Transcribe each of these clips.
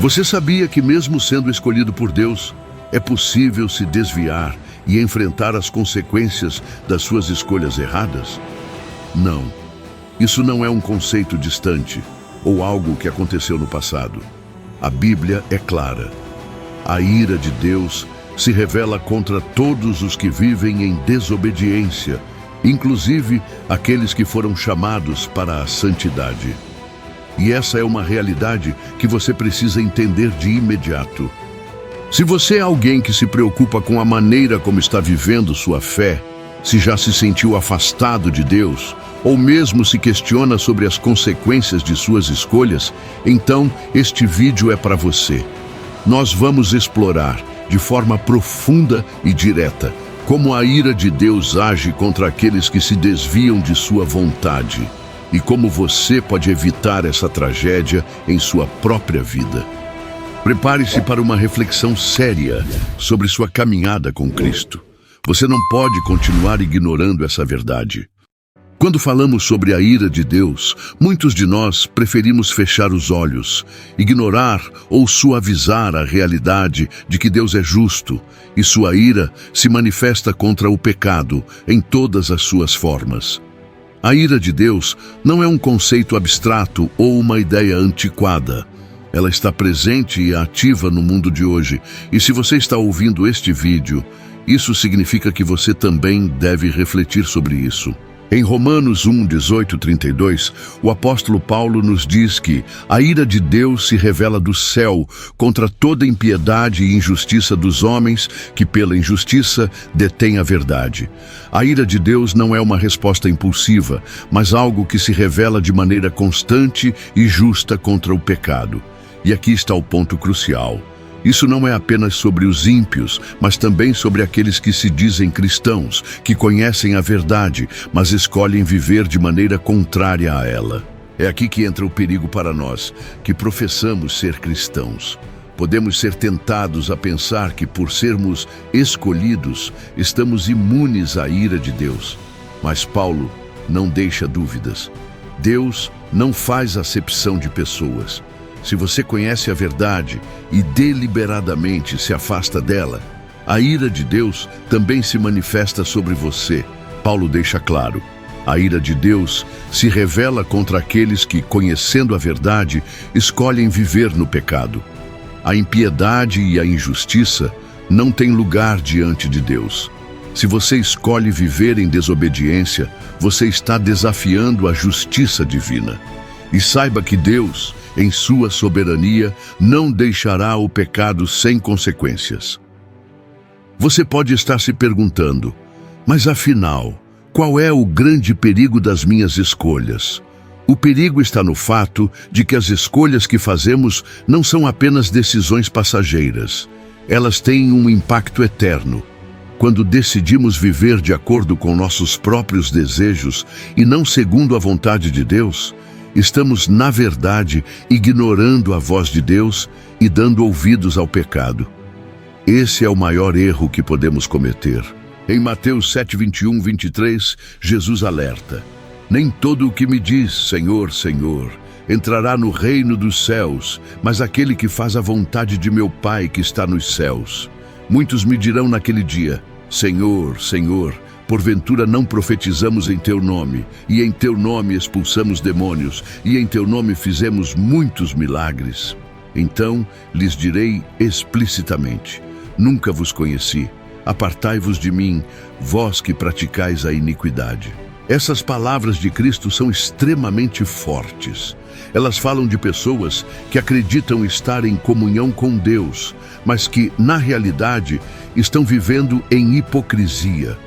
Você sabia que, mesmo sendo escolhido por Deus, é possível se desviar e enfrentar as consequências das suas escolhas erradas? Não. Isso não é um conceito distante ou algo que aconteceu no passado. A Bíblia é clara. A ira de Deus se revela contra todos os que vivem em desobediência, inclusive aqueles que foram chamados para a santidade. E essa é uma realidade que você precisa entender de imediato. Se você é alguém que se preocupa com a maneira como está vivendo sua fé, se já se sentiu afastado de Deus, ou mesmo se questiona sobre as consequências de suas escolhas, então este vídeo é para você. Nós vamos explorar, de forma profunda e direta, como a ira de Deus age contra aqueles que se desviam de sua vontade e como você pode evitar essa tragédia em sua própria vida. Prepare-se para uma reflexão séria sobre sua caminhada com Cristo. Você não pode continuar ignorando essa verdade. Quando falamos sobre a ira de Deus, muitos de nós preferimos fechar os olhos, ignorar ou suavizar a realidade de que Deus é justo e sua ira se manifesta contra o pecado em todas as suas formas. A ira de Deus não é um conceito abstrato ou uma ideia antiquada. Ela está presente e ativa no mundo de hoje, e se você está ouvindo este vídeo, isso significa que você também deve refletir sobre isso. Em Romanos 1, 18, 32, o apóstolo Paulo nos diz que a ira de Deus se revela do céu contra toda impiedade e injustiça dos homens que, pela injustiça, detêm a verdade. A ira de Deus não é uma resposta impulsiva, mas algo que se revela de maneira constante e justa contra o pecado. E aqui está o ponto crucial. Isso não é apenas sobre os ímpios, mas também sobre aqueles que se dizem cristãos, que conhecem a verdade, mas escolhem viver de maneira contrária a ela. É aqui que entra o perigo para nós, que professamos ser cristãos. Podemos ser tentados a pensar que, por sermos escolhidos, estamos imunes à ira de Deus. Mas Paulo não deixa dúvidas. Deus não faz acepção de pessoas. Se você conhece a verdade e deliberadamente se afasta dela, a ira de Deus também se manifesta sobre você. Paulo deixa claro: a ira de Deus se revela contra aqueles que, conhecendo a verdade, escolhem viver no pecado. A impiedade e a injustiça não têm lugar diante de Deus. Se você escolhe viver em desobediência, você está desafiando a justiça divina. E saiba que Deus, em sua soberania, não deixará o pecado sem consequências. Você pode estar se perguntando: mas afinal, qual é o grande perigo das minhas escolhas? O perigo está no fato de que as escolhas que fazemos não são apenas decisões passageiras. Elas têm um impacto eterno. Quando decidimos viver de acordo com nossos próprios desejos e não segundo a vontade de Deus, estamos, na verdade, ignorando a voz de Deus e dando ouvidos ao pecado. Esse é o maior erro que podemos cometer. Em Mateus 7, 21, 23, Jesus alerta: nem todo o que me diz, Senhor, Senhor, entrará no reino dos céus, mas aquele que faz a vontade de meu Pai que está nos céus. Muitos me dirão naquele dia: Senhor, Senhor, porventura não profetizamos em teu nome, e em teu nome expulsamos demônios, e em teu nome fizemos muitos milagres? Então lhes direi explicitamente: nunca vos conheci. Apartai-vos de mim, vós que praticais a iniquidade. Essas palavras de Cristo são extremamente fortes. Elas falam de pessoas que acreditam estar em comunhão com Deus, mas que, na realidade, estão vivendo em hipocrisia.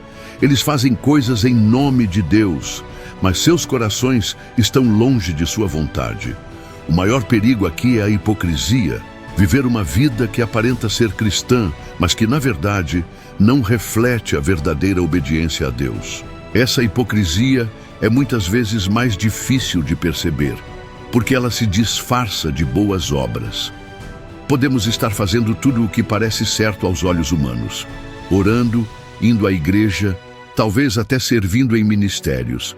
Eles fazem coisas em nome de Deus, mas seus corações estão longe de sua vontade. O maior perigo aqui é a hipocrisia. Viver uma vida que aparenta ser cristã, mas que, na verdade, não reflete a verdadeira obediência a Deus. Essa hipocrisia é muitas vezes mais difícil de perceber, porque ela se disfarça de boas obras. Podemos estar fazendo tudo o que parece certo aos olhos humanos, orando, indo à igreja, talvez até servindo em ministérios,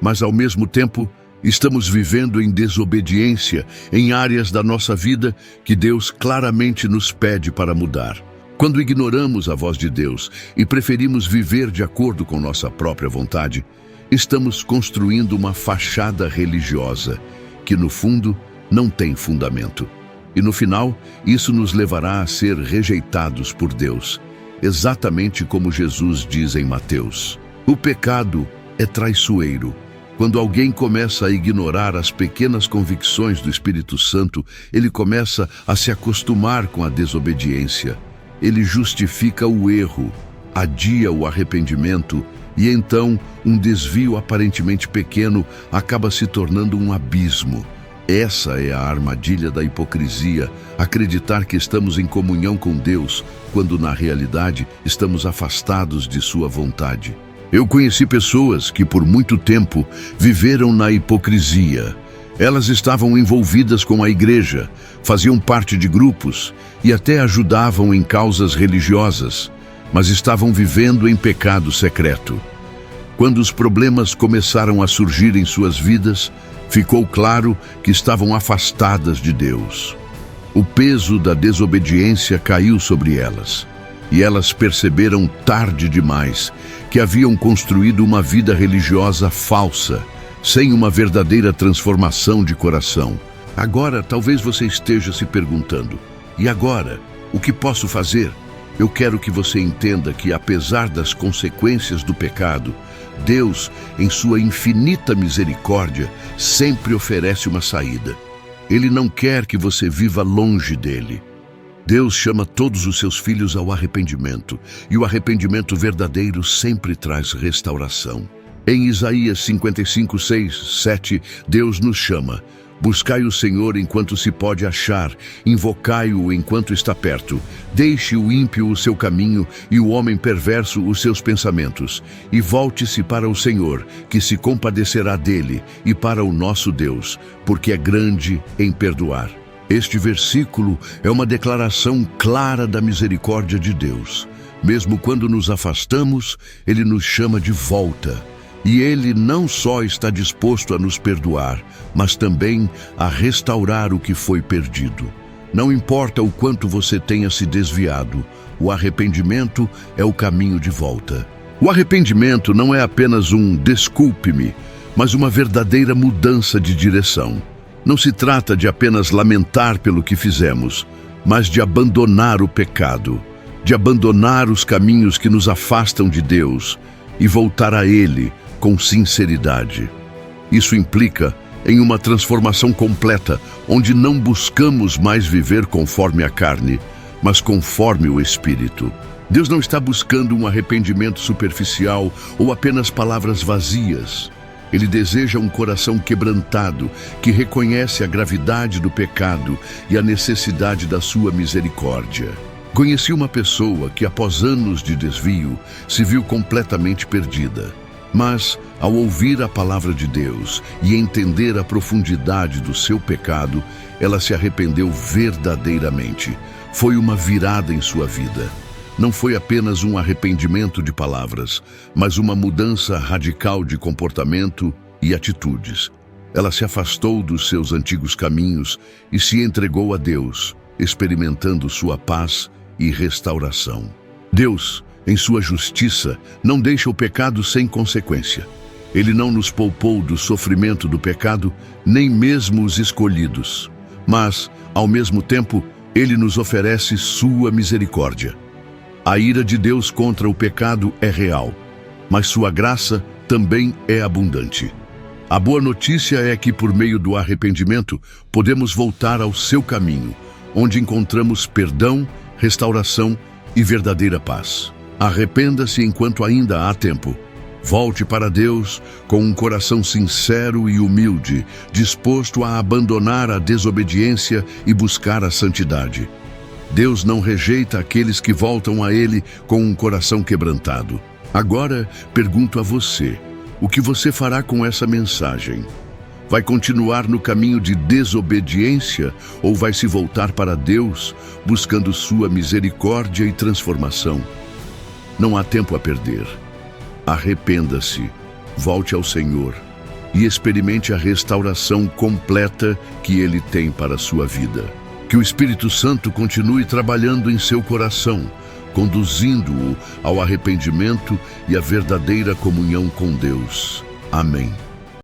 mas ao mesmo tempo Estamos vivendo em desobediência em áreas da nossa vida que Deus claramente nos pede para mudar. Quando ignoramos a voz de Deus e preferimos viver de acordo com nossa própria vontade, estamos construindo uma fachada religiosa que, no fundo, não tem fundamento. E no final, isso nos levará a ser rejeitados por Deus, exatamente como Jesus diz em Mateus. O pecado é traiçoeiro. Quando alguém começa a ignorar as pequenas convicções do Espírito Santo, ele começa a se acostumar com a desobediência. Ele justifica o erro, adia o arrependimento e então um desvio aparentemente pequeno acaba se tornando um abismo. Essa é a armadilha da hipocrisia, acreditar que estamos em comunhão com Deus, quando na realidade estamos afastados de sua vontade. Eu conheci pessoas que por muito tempo viveram na hipocrisia. Elas estavam envolvidas com a igreja, faziam parte de grupos e até ajudavam em causas religiosas, mas estavam vivendo em pecado secreto. Quando os problemas começaram a surgir em suas vidas, ficou claro que estavam afastadas de Deus. O peso da desobediência caiu sobre elas, e elas perceberam tarde demais que haviam construído uma vida religiosa falsa, sem uma verdadeira transformação de coração. Agora, talvez você esteja se perguntando, e agora? O que posso fazer? Eu quero que você entenda que, apesar das consequências do pecado, Deus, em sua infinita misericórdia, sempre oferece uma saída. Ele não quer que você viva longe dele. Deus chama todos os seus filhos ao arrependimento, e o arrependimento verdadeiro sempre traz restauração. Em Isaías 55, 6, 7, Deus nos chama: buscai o Senhor enquanto se pode achar, invocai-o enquanto está perto. Deixe o ímpio o seu caminho e o homem perverso os seus pensamentos, e volte-se para o Senhor, que se compadecerá dele, e para o nosso Deus, porque é grande em perdoar. Este versículo é uma declaração clara da misericórdia de Deus. Mesmo quando nos afastamos, Ele nos chama de volta. E Ele não só está disposto a nos perdoar, mas também a restaurar o que foi perdido. Não importa o quanto você tenha se desviado, o arrependimento é o caminho de volta. O arrependimento não é apenas um desculpe-me, mas uma verdadeira mudança de direção. Não se trata de apenas lamentar pelo que fizemos, mas de abandonar o pecado, de abandonar os caminhos que nos afastam de Deus e voltar a Ele com sinceridade. Isso implica em uma transformação completa, onde não buscamos mais viver conforme a carne, mas conforme o Espírito. Deus não está buscando um arrependimento superficial ou apenas palavras vazias. Ele deseja um coração quebrantado, que reconhece a gravidade do pecado e a necessidade da sua misericórdia. Conheci uma pessoa que, após anos de desvio, se viu completamente perdida. Mas, ao ouvir a palavra de Deus e entender a profundidade do seu pecado, ela se arrependeu verdadeiramente. Foi uma virada em sua vida. Não foi apenas um arrependimento de palavras, mas uma mudança radical de comportamento e atitudes. Ela se afastou dos seus antigos caminhos e se entregou a Deus, experimentando sua paz e restauração. Deus, em sua justiça, não deixa o pecado sem consequência. Ele não nos poupou do sofrimento do pecado, nem mesmo os escolhidos. Mas, ao mesmo tempo, Ele nos oferece sua misericórdia. A ira de Deus contra o pecado é real, mas sua graça também é abundante. A boa notícia é que, por meio do arrependimento, podemos voltar ao seu caminho, onde encontramos perdão, restauração e verdadeira paz. Arrependa-se enquanto ainda há tempo. Volte para Deus com um coração sincero e humilde, disposto a abandonar a desobediência e buscar a santidade. Deus não rejeita aqueles que voltam a Ele com um coração quebrantado. Agora, pergunto a você, o que você fará com essa mensagem? Vai continuar no caminho de desobediência ou vai se voltar para Deus, buscando sua misericórdia e transformação? Não há tempo a perder. Arrependa-se, volte ao Senhor e experimente a restauração completa que Ele tem para a sua vida. Que o Espírito Santo continue trabalhando em seu coração, conduzindo-o ao arrependimento e à verdadeira comunhão com Deus. Amém.